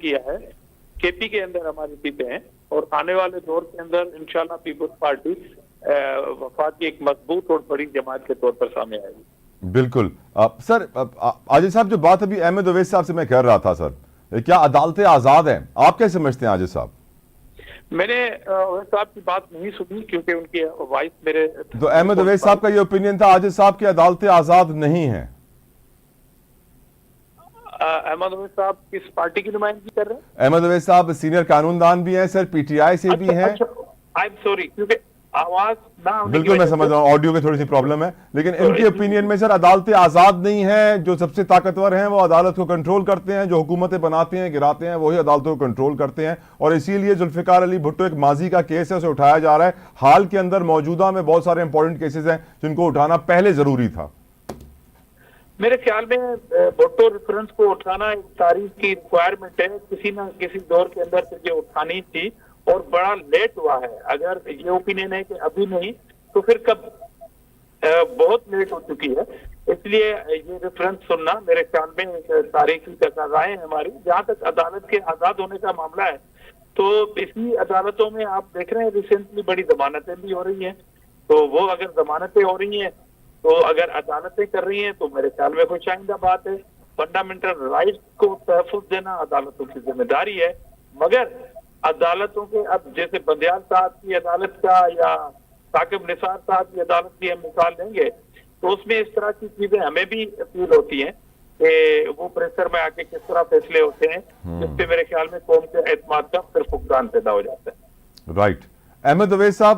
किया है। केपी के अंदर हमारी सीटें हैं और आने वाले दौर के अंदर इंशाल्लाह पीपुल्स पार्टी वफाक की एक मजबूत और बड़ी जमात के तौर पर सामने आएगी। बिल्कुल। सर, आजिज साहब, जो बात अभी अहमद अवैस साहब से मैं कर रहा था सर, क्या अदालतें आजाद हैं? आप कैसे समझते हैं आजिज साहब? मैंने अवैस साहब की बात नहीं सुनी क्योंकि उनकी वॉइस मेरे तो अहमद अवैस साहब का ये ओपिनियन था आजिज साहब की अदालतें आजाद नहीं हैं। अहमद अवैस साहब किस पार्टी की नुमाइंदगी कर रहे हैं? अहमद अवैस साहब सीनियर कानूनदान भी हैं सर, पीटीआई से भी हैं। आई एम सॉरी, क्योंकि आवाज ना होने की बिल्कुल मैं वजह समझ से- रहा हूँ, ऑडियो की थोड़ी सी प्रॉब्लम है, लेकिन इनके ओपिनियन में सर अदालतें आजाद नहीं हैं। जो सबसे ताकतवर हैं वो अदालत को कंट्रोल करते हैं, जो हुकूमतें बनाते हैं गिराते हैं वही अदालतों को कंट्रोल करते हैं, और इसीलिए जुल्फिकार अली भुट्टो एक माजी का केस है उसे उठाया जा रहा है। हाल के अंदर मौजूदा में बहुत सारे इंपॉर्टेंट केसेस हैं जिनको उठाना पहले जरूरी था। मेरे ख्याल में भुट्टो रेफरेंस को उठाना एक तारीख की रिक्वायरमेंट है, किसी ना किसी दौर के अंदर फिर ये उठानी थी और बड़ा लेट हुआ है। अगर ये ओपिनियन है कि अभी नहीं तो फिर कब? बहुत लेट हो चुकी है, इसलिए ये रेफरेंस सुनना मेरे ख्याल में एक तारीखी तकाज़ा है हमारी। जहां तक अदालत के आजाद होने का मामला है तो इसी अदालतों में आप देख रहे हैं रिसेंटली बड़ी जमानतें भी हो रही हैं, तो वो अगर जमानतें हो रही हैं तो अगर अदालतें कर रही हैं तो मेरे ख्याल में खुशाइंदा बात है। फंडामेंटल राइट्स को तहफ़्फ़ुज़ देना अदालतों की जिम्मेदारी है, मगर अदालतों के अब जैसे बंदियाल साहब की अदालत का या साकिब निसार साहब की अदालत की हम मिसाल लेंगे तो उसमें इस तरह की चीजें हमें भी फील होती हैं कि वो प्रेशर में आके किस तरह फैसले होते हैं, जिससे मेरे ख्याल में कौम के एतमाद का फिर फुकदान पैदा हो जाता है। राइट। अहमद अवैस साहब,